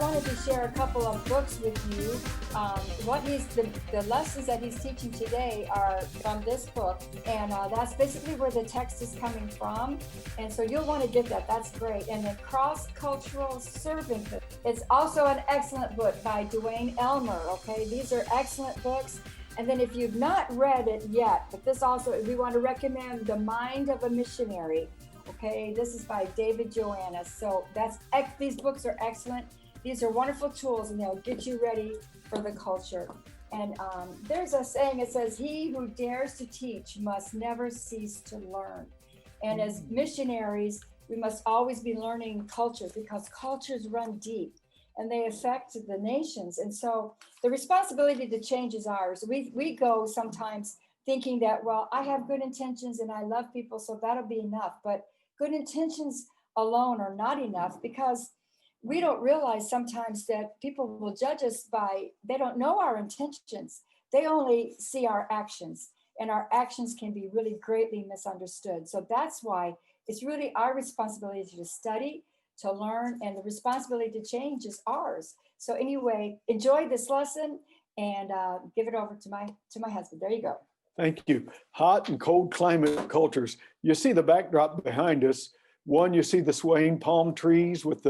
wanted to share a couple of books with you. The lessons that he's teaching today are from this book, and that's basically where the text is coming from. And so you'll want to get that. That's great. And then Cross-Cultural Servanthood. It's also an excellent book by Duane Elmer. Okay, these are excellent books. And then if you've not read it yet, but this also, we want to recommend The Mind of a Missionary. Okay, this is by David Joannis. So these books are excellent. These are wonderful tools, and they'll get you ready for the culture. And there's a saying, it says, he who dares to teach must never cease to learn. And as missionaries, we must always be learning cultures, because cultures run deep and they affect the nations. And so the responsibility to change is ours. We go sometimes thinking that, well, I have good intentions and I love people, so that'll be enough. But good intentions alone are not enough, because we don't realize sometimes that people will judge us they don't know our intentions. They only see our actions, and our actions can be really greatly misunderstood. So that's why it's really our responsibility to study, to learn, and the responsibility to change is ours. So anyway, enjoy this lesson, and give it over to my husband. There you go. Thank you. Hot and cold climate cultures. You see the backdrop behind us. One, you see the swaying palm trees with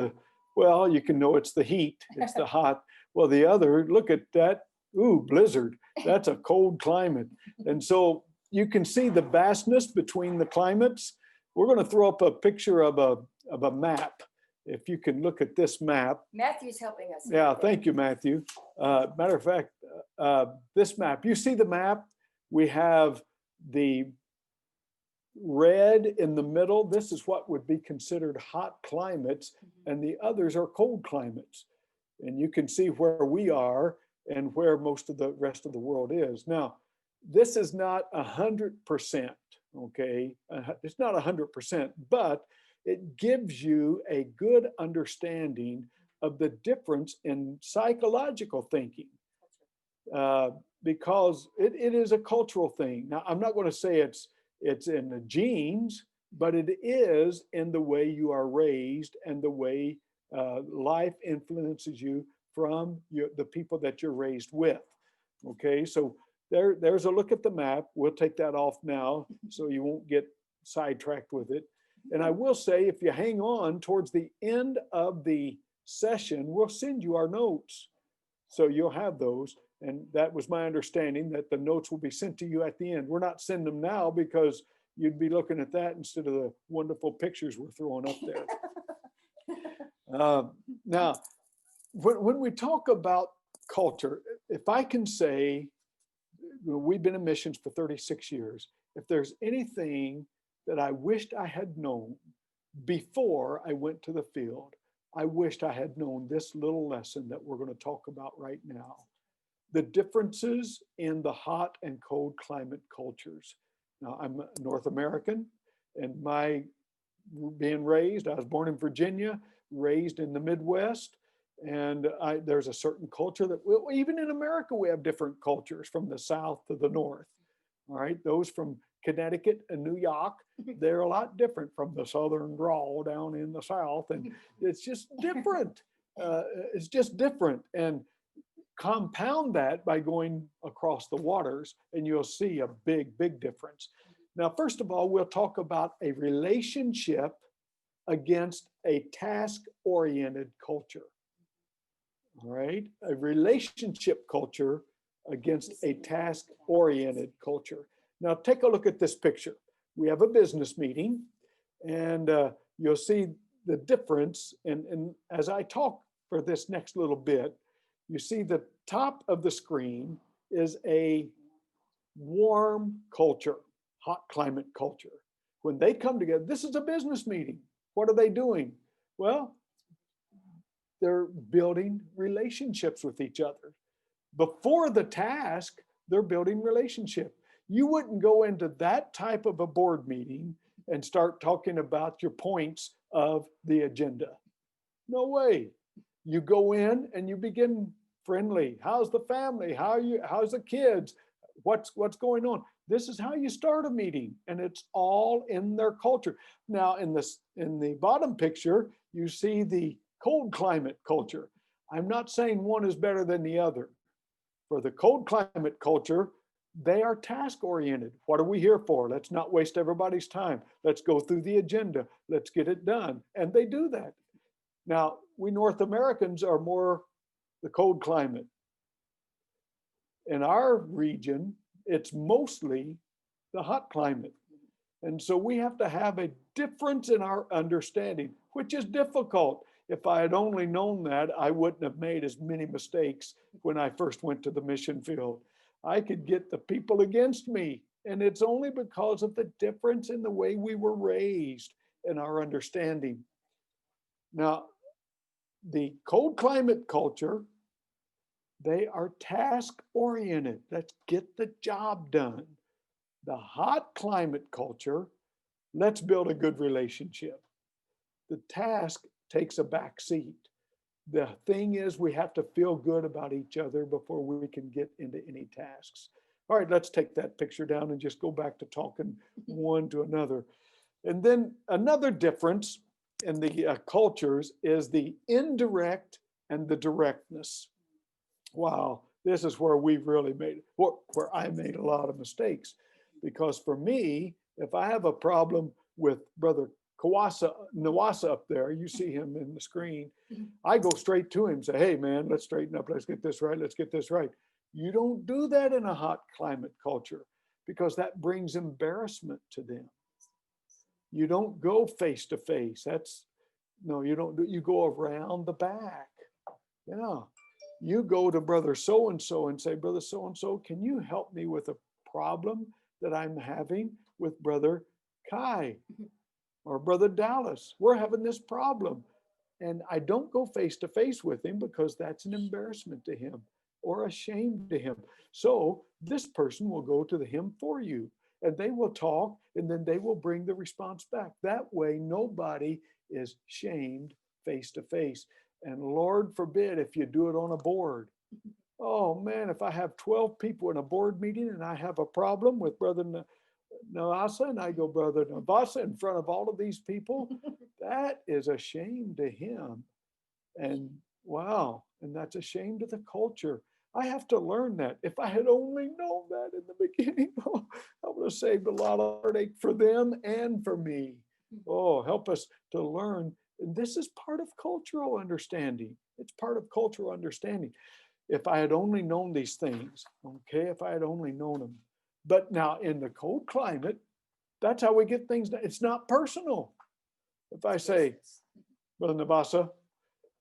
you can know it's the heat, it's the hot. Well, the other, look at that, blizzard. That's a cold climate. And so you can see the vastness between the climates. We're going to throw up a picture of a map. If you can look at this map. Matthew's helping us. Yeah, thank you, Matthew. Matter of fact, this map, you see the map? We have the red in the middle. This is what would be considered hot climates, and the others are cold climates. And you can see where we are and where most of the rest of the world is. Now, this is not 100%, okay? It's not 100%, but it gives you a good understanding of the difference in psychological thinking. Because it is a cultural thing. Now, I'm not going to say it's in the genes, but it is in the way you are raised and the way life influences you from the people that you're raised with. Okay, so there's a look at the map. We'll take that off now so you won't get sidetracked with it. And I will say, if you hang on towards the end of the session, we'll send you our notes. So you'll have those. And that was my understanding, that the notes will be sent to you at the end. We're not sending them now because you'd be looking at that instead of the wonderful pictures we're throwing up there. Now, when we talk about culture, if I can say, we've been in missions for 36 years. If there's anything that I wished I had known before I went to the field, I wished I had known this little lesson that we're going to talk about right now. The differences in the hot and cold climate cultures. Now, I'm North American, and my being raised, I was born in Virginia, raised in the Midwest, and there's a certain culture that, even in America, we have different cultures from the South to the North. All right, those from Connecticut and New York, they're a lot different from the Southern drawl down in the South, and it's just different. It's just different. And compound that by going across the waters, and you'll see a big, big difference. Now, first of all, we'll talk about a relationship against a task-oriented culture. All right, a relationship culture against a task-oriented culture. Now, take a look at this picture. We have a business meeting, and you'll see the difference. And as I talk for this next little bit, you see the top of the screen is a warm culture, hot climate culture. When they come together, this is a business meeting. What are they doing? Well, they're building relationships with each other. Before the task, they're building relationship. You wouldn't go into that type of a board meeting and start talking about your points of the agenda. No way. You go in and you begin friendly. How's the family? How's the kids? What's going on? This is how you start a meeting, and it's all in their culture. Now, in the bottom picture, you see the cold climate culture. I'm not saying one is better than the other. For the cold climate culture, they are task oriented. What are we here for? Let's not waste everybody's time. Let's go through the agenda. Let's get it done. And they do that. Now, we North Americans are more the cold climate. In our region, it's mostly the hot climate. And so we have to have a difference in our understanding, which is difficult. If I had only known that, I wouldn't have made as many mistakes when I first went to the mission field. I could get the people against me. And it's only because of the difference in the way we were raised and our understanding. Now, the cold climate culture, they are task oriented. Let's get the job done. The hot climate culture, let's build a good relationship. The task takes a back seat. The thing is, we have to feel good about each other before we can get into any tasks. All right, let's take that picture down and just go back to talking one to another. And then another difference in the cultures is the indirect and the directness. Wow, this is where we've really made, where I made a lot of mistakes. Because for me, if I have a problem with Brother Nawasa up there, you see him in the screen, I go straight to him and say, hey man, let's straighten up, let's get this right, let's get this right. You don't do that in a hot climate culture because that brings embarrassment to them. You don't go face to face. No, you don't, you go around the back. Yeah. You go to Brother so-and-so and say, Brother so-and-so, can you help me with a problem that I'm having with Brother Kai or Brother Dallas? We're having this problem. And I don't go face to face with him because that's an embarrassment to him or a shame to him. So this person will go to him for you and they will talk and then they will bring the response back. That way, nobody is shamed face to face. And Lord forbid if you do it on a board. Oh man, if I have 12 people in a board meeting and I have a problem with Brother Navasa and I go, Brother Navasa, in front of all of these people, that is a shame to him. And wow, and that's a shame to the culture. I have to learn that. If I had only known that in the beginning, oh, I would have saved a lot of heartache for them and for me. Oh, help us to learn. And this is part of cultural understanding. It's part of cultural understanding. If I had only known these things, okay, if I had only known them. But now in the cold climate, that's how we get things done. It's not personal. If I say, Brother Navasa,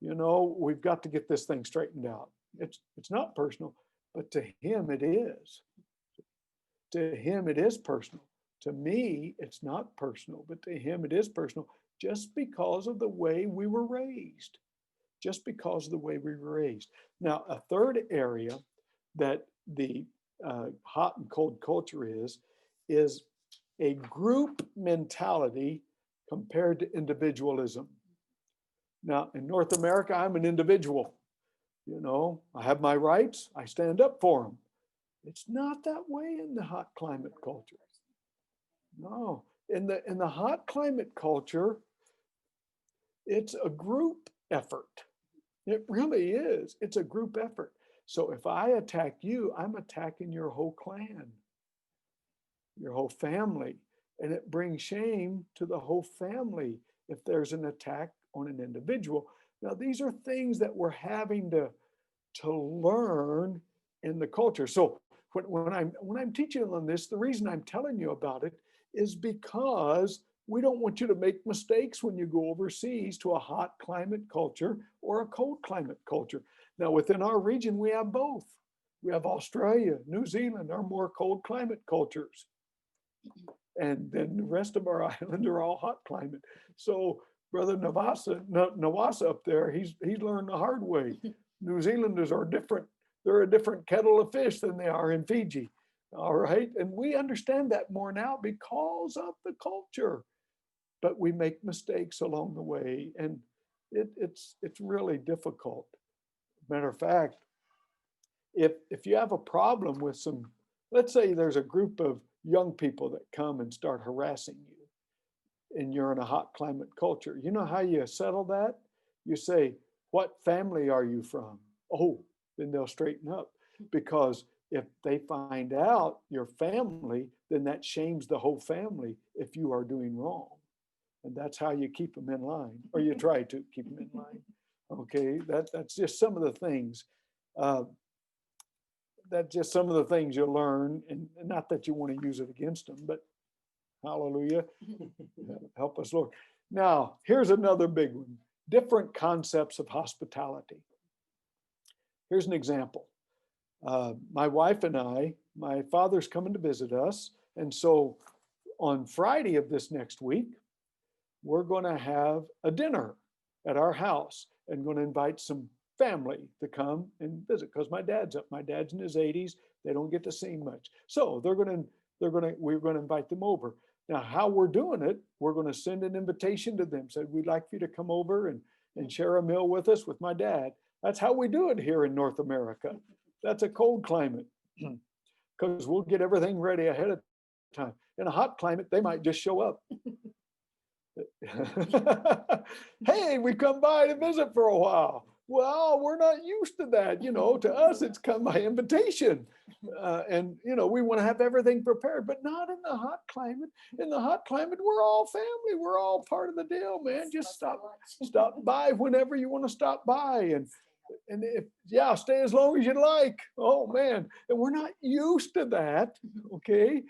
you know, we've got to get this thing straightened out. It's not personal, but to him it is. To him it is personal. To me, it's not personal, but to him it is personal just because of the way we were raised. Just because of the way we were raised. Now, a third area that the hot and cold culture is a group mentality compared to individualism. Now, in North America, I'm an individual. You know, I have my rights, I stand up for them. It's not that way in the hot climate culture. No, in the hot climate culture, it's a group effort. It really is. It's a group effort. So if I attack you, I'm attacking your whole clan, your whole family. And it brings shame to the whole family if there's an attack on an individual. Now, these are things that we're having to learn in the culture. So when I'm teaching on this, the reason I'm telling you about it is because we don't want you to make mistakes when you go overseas to a hot climate culture or a cold climate culture. Now, within our region, we have both. We have Australia, New Zealand are more cold climate cultures. And then the rest of our island are all hot climate. So Brother Nawasa up there, he's learned the hard way. New Zealanders are different. They're a different kettle of fish than they are in Fiji. All right. And we understand that more now because of the culture. But we make mistakes along the way, and it's really difficult. Matter of fact, if you have a problem with some, let's say there's a group of young people that come and start harassing you, and you're in a hot climate culture, you know how you settle that? You say, what family are you from? Oh, then they'll straighten up, because if they find out your family, then that shames the whole family if you are doing wrong. And that's how you keep them in line, or you try to keep them in line. Okay, that's just some of the things. Uh, that's just some of the things you learn, and not that you want to use it against them, but hallelujah, help us, Lord. Now, here's another big one: different concepts of hospitality. Here's an example. My wife and I, my father's coming to visit us. And so on Friday of this next week, we're going to have a dinner at our house and going to invite some family to come and visit, because my dad's in his 80s. They don't get to see much. So we're going to invite them over. Now, how we're doing it, we're going to send an invitation to them. Said, we'd like you to come over and share a meal with us, with my dad. That's how we do it here in North America. That's a cold climate, because we'll get everything ready ahead of time. In a hot climate, they might just show up. Hey, we come by to visit for a while. Well, we're not used to that. To us, it's come by invitation. And, we want to have everything prepared, but not in the hot climate. In the hot climate, we're all family. We're all part of the deal, man. Just stop by whenever you want to stop by. And stay as long as you like. Oh man, and we're not used to that. Okay,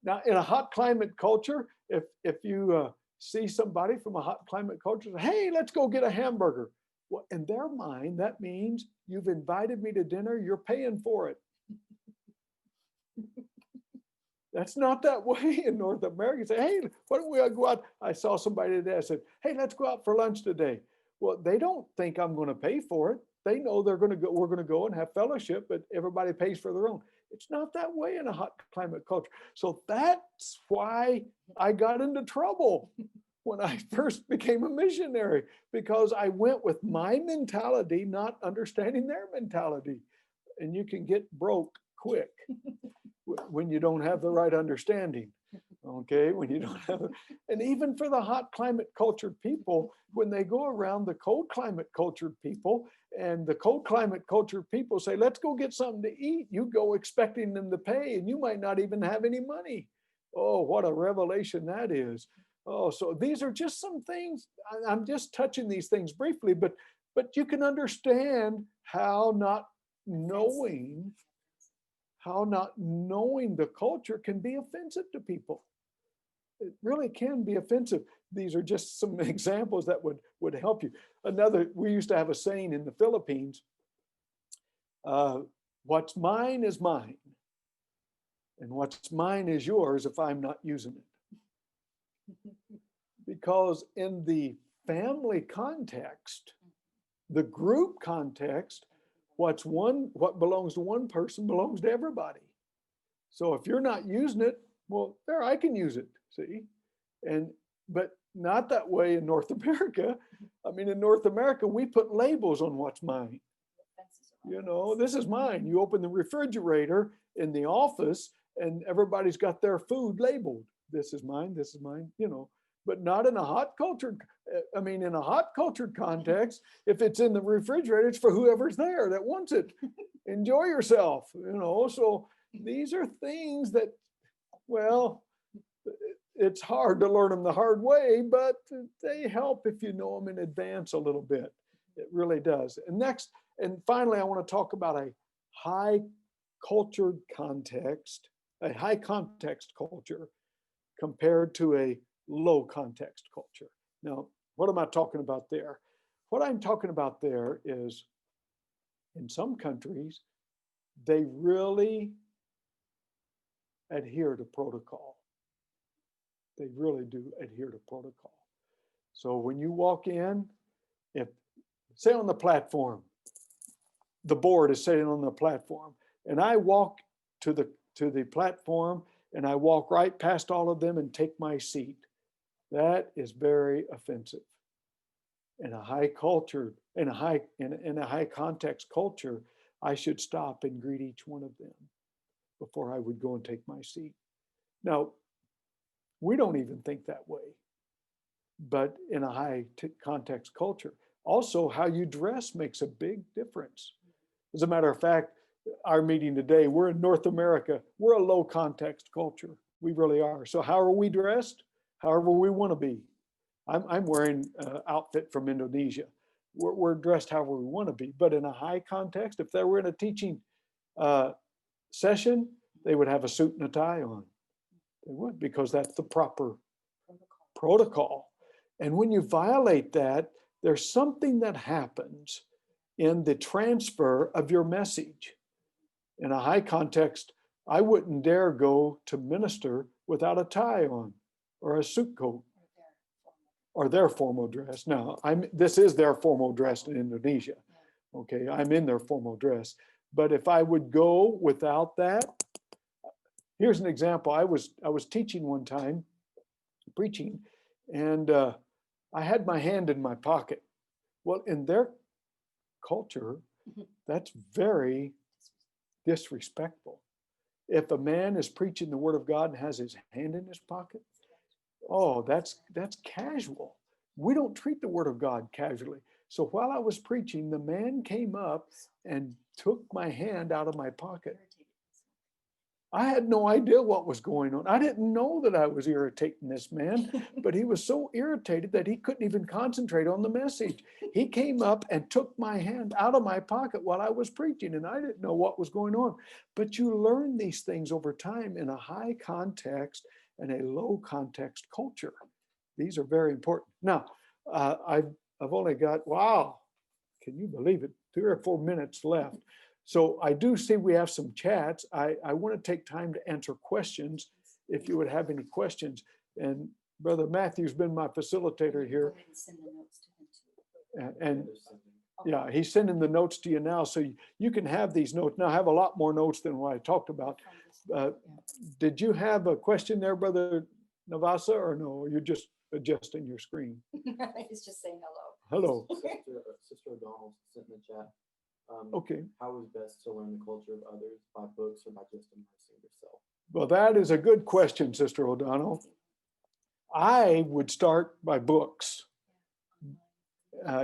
now in a hot climate culture, if you see somebody from a hot climate culture, hey, let's go get a hamburger. Well, in their mind, that means you've invited me to dinner. You're paying for it. That's not that way in North America. You say, hey, why don't we go out? I saw somebody today. I said, hey, let's go out for lunch today. Well, they don't think I'm going to pay for it. They know we're going to go and have fellowship, but everybody pays for their own. It's not that way in a hot climate culture. So that's why I got into trouble when I first became a missionary, because I went with my mentality, not understanding their mentality. And you can get broke quick when you don't have the right understanding. Okay, when you don't have, and even for the hot climate cultured people, when they go around the cold climate cultured people, and the cold climate cultured people say, let's go get something to eat, you go expecting them to pay, and you might not even have any money. Oh, what a revelation that is. Oh, so these are just some things. I'm just touching these things briefly, but you can understand how not knowing the culture can be offensive to people. It really can be offensive. These are just some examples that would help you. We used to have a saying in the Philippines, what's mine is mine, and what's mine is yours if I'm not using it. Because in the family context, the group context, what belongs to one person belongs to everybody. So if you're not using it, well, there, I can use it, see? But not that way in North America. I mean, in North America, we put labels on what's mine. This is mine. You open the refrigerator in the office and everybody's got their food labeled. This is mine, but not in a hot culture. In a hot cultured context, if it's in the refrigerator, it's for whoever's there that wants it. Enjoy yourself, So these are things that, well, it's hard to learn them the hard way, but they help if you know them in advance a little bit. It really does. And finally, I want to talk about a high cultured context, a high context culture compared to a low context culture. Now, what am I talking about there? What I'm talking about there is, in some countries, they really adhere to protocol. They really do adhere to protocol. So when you walk in, if, say on the platform, the board is sitting on the platform, and I walk to the platform and I walk right past all of them and take my seat, that is very offensive. In a high culture, in a high context culture, I should stop and greet each one of them before I would go and take my seat. Now, we don't even think that way, but in a high context culture, Also, how you dress makes a big difference. As a matter of fact, our meeting today, we're in North America. We're a low context culture. We really are. So how are we dressed? However we want to be. I'm wearing an outfit from Indonesia. We're dressed however we want to be. But in a high context, if they were in a teaching session, they would have a suit and a tie on. They would, because that's the proper protocol. And when you violate that, there's something that happens in the transfer of your message. In a high context, I wouldn't dare go to minister without a tie on or a suit coat or their formal dress. Now, this is their formal dress in Indonesia. Okay, I'm in their formal dress. But if I would go without that, here's an example. I was teaching one time, preaching, and I had my hand in my pocket. Well, in their culture, that's very disrespectful. If a man is preaching the word of God and has his hand in his pocket, oh, that's casual. We don't treat the word of God casually. So while I was preaching, the man came up and took my hand out of my pocket. I had no idea what was going on. I didn't know that I was irritating this man, but he was so irritated that he couldn't even concentrate on the message. He came up and took my hand out of my pocket while I was preaching, and I didn't know what was going on. But you learn these things over time in a high context and a low context culture. These are very important. Now, I've only got, wow, can you believe it? 3 or 4 minutes left. So I do see we have some chats. I want to take time to answer questions if you would have any questions. And Brother Matthew's been my facilitator here. And yeah, he's sending the notes to you now. So you can have these notes. Now I have a lot more notes than what I talked about. Did you have a question there, Brother Navasa, or no? You're just adjusting your screen. He's just saying hello. Hello. Sister O'Donnell sent in the chat. Okay. How is best to learn the culture of others, by books or by just immersing yourself? Well, that is a good question, Sister O'Donnell. I would start by books.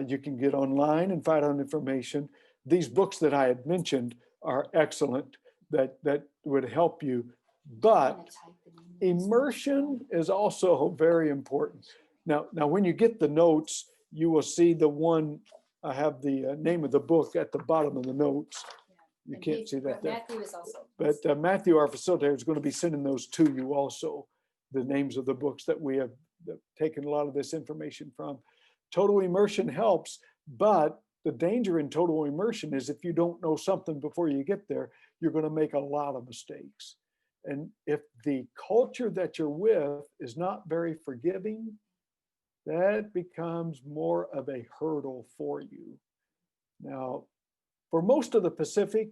You can get online and find out information. These books that I had mentioned are excellent, that would help you. But immersion is also very important. Now, when you get the notes, you will see the one. I have the name of the book at the bottom of the notes. You can't see that there. Matthew is also. But Matthew, our facilitator, is going to be sending those to you also, the names of the books that we have taken a lot of this information from. Total immersion helps, but the danger in total immersion is if you don't know something before you get there, you're going to make a lot of mistakes. And if the culture that you're with is not very forgiving, that becomes more of a hurdle for you. Now, for most of the Pacific,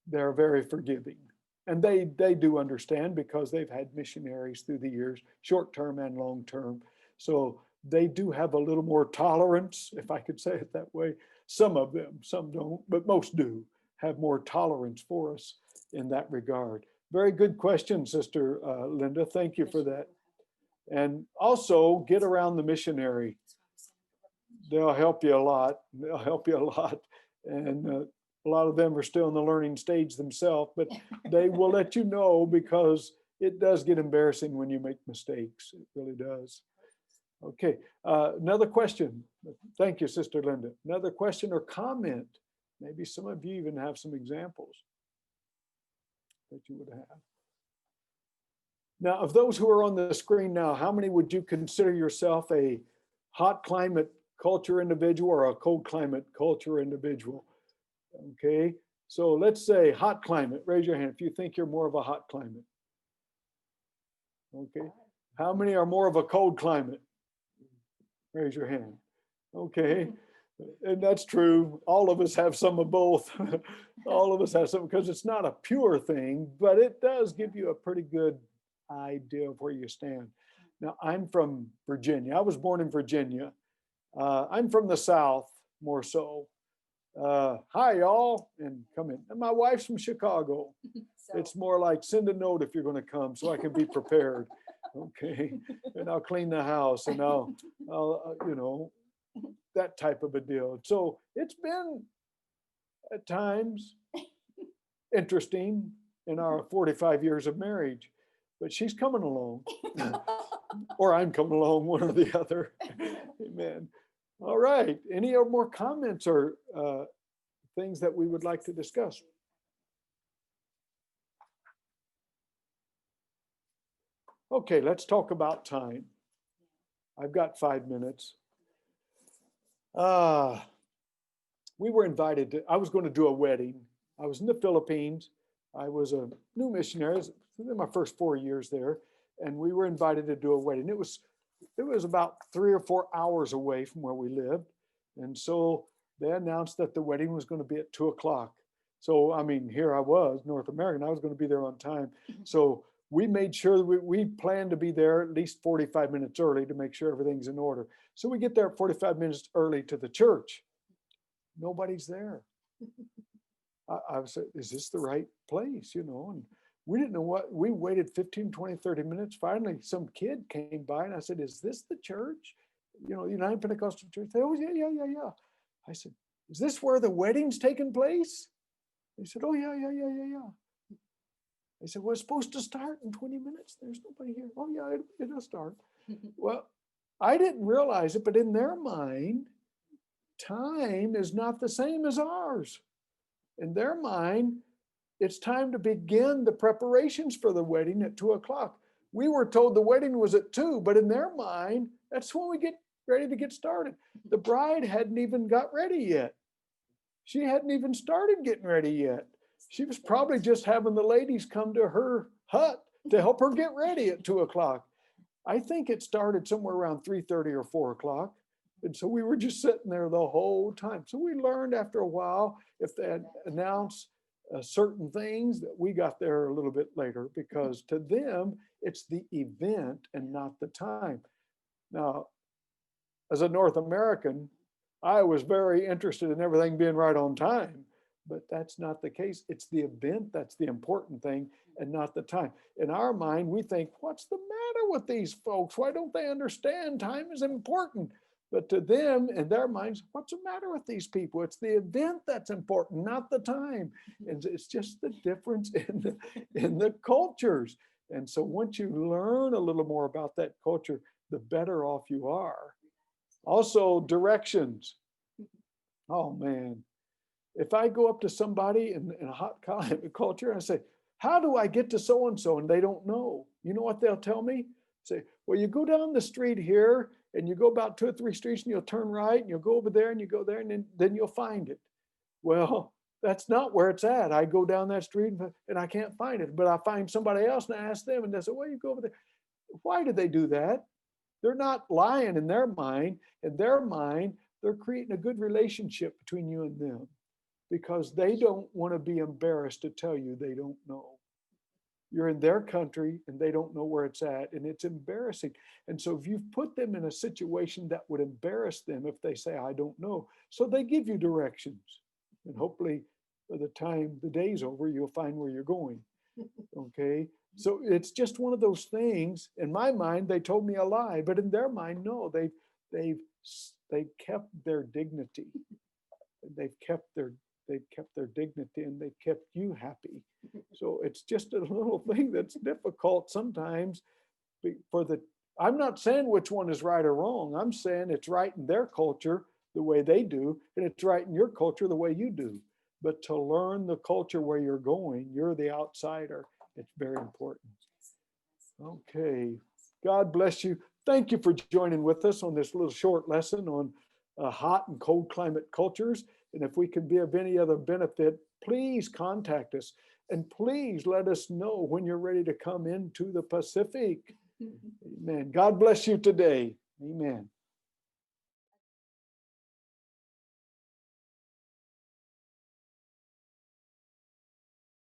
they're very forgiving. And they do understand because they've had missionaries through the years, short-term and long-term. So they do have a little more tolerance, if I could say it that way. Some of them, some don't, but most do have more tolerance for us in that regard. Very good question, Sister Linda. Thank you for that. And also get around the missionary. They'll help you a lot. They'll help you a lot. And a lot of them are still in the learning stage themselves, but they will let you know because it does get embarrassing when you make mistakes. It really does. Okay, another question. Thank you, Sister Linda. Another question or comment. Maybe some of you even have some examples that you would have. Now, of those who are on the screen now, how many would you consider yourself a hot climate culture individual or a cold climate culture individual? Okay, so let's say hot climate. Raise your hand if you think you're more of a hot climate. Okay, how many are more of a cold climate? Raise your hand. Okay, and that's true. All of us have some of both. All of us have some, because it's not a pure thing, but it does give you a pretty good idea of where you stand. Now, I'm from Virginia. I was born in Virginia. I'm from the South more so. Hi, y'all, and come in. And my wife's from Chicago. So it's more like send a note if you're going to come so I can be prepared. Okay, and I'll clean the house and I'll you know, that type of a deal. So it's been at times interesting in our 45 years of marriage, but she's coming along, or I'm coming along, one or the other. Amen. All right. Any more comments or things that we would like to discuss? Okay, let's talk about time. I've got 5 minutes. We were invited to, I was going to do a wedding. I was in the Philippines. I was a new missionary. It was in my first 4 years there. And we were invited to do a wedding. It was about 3 or 4 hours away from where we lived. And so they announced that the wedding was going to be at 2 o'clock. So, I mean, here I was, North American, I was going to be there on time. So we made sure that we planned to be there at least 45 minutes early to make sure everything's in order. So we get there 45 minutes early to the church. Nobody's there. I was, is this the right place? You know, and we didn't know what, we waited 15, 20, 30 minutes. Finally, some kid came by and I said, is this the church? You know, United Pentecostal Church. They, oh, yeah. I said, is this where the wedding's taking place? They said, oh, yeah. I said, well, it's supposed to start in 20 minutes. There's nobody here. Oh, yeah, it'll start. Well, I didn't realize it, but in their mind, time is not the same as ours. In their mind, it's time to begin the preparations for the wedding at 2 o'clock. We were told the wedding was at 2, but in their mind, that's when we get ready to get started. The bride hadn't even got ready yet. She hadn't even started getting ready yet. She was probably just having the ladies come to her hut to help her get ready at 2 o'clock. I think it started somewhere around 3:30 or 4 o'clock. And so we were just sitting there the whole time. So we learned after a while, if they had announced certain things, that we got there a little bit later, because to them, it's the event and not the time. Now, as a North American, I was very interested in everything being right on time, but that's not the case. It's the event that's the important thing and not the time. In our mind, we think, what's the matter with these folks? Why don't they understand time is important? But to them, in their minds, what's the matter with these people? It's the event that's important, not the time. And it's just the difference in the cultures. And so once you learn a little more about that culture, the better off you are. Also, directions. Oh, man. If I go up to somebody in a hot climate culture and I say, how do I get to so-and-so? And they don't know. You know what they'll tell me? Say, well, you go down the street here and you go about 2 or 3 streets and you'll turn right and you'll go over there and you go there and then you'll find it. Well, that's not where it's at. I go down that street and I can't find it, but I find somebody else and I ask them and they say, well, you go over there. Why do they do that? They're not lying in their mind. In their mind, they're creating a good relationship between you and them because they don't want to be embarrassed to tell you they don't know. You're in their country and they don't know where it's at, and it's embarrassing. And so if you've put them in a situation that would embarrass them if they say, I don't know, so they give you directions. And hopefully by the time the day's over, you'll find where you're going. Okay. So it's just one of those things. In my mind, they told me a lie, but in their mind, no, they've kept their dignity. They've kept their dignity and they've kept you happy. So it's just a little thing that's difficult sometimes I'm not saying which one is right or wrong. I'm saying it's right in their culture the way they do, and it's right in your culture the way you do. But to learn the culture where you're going, you're the outsider. It's very important. Okay. God bless you. Thank you for joining with us on this little short lesson on hot and cold climate cultures. And if we can be of any other benefit, please contact us. And please let us know when you're ready to come into the Pacific. Amen. God bless you today. Amen.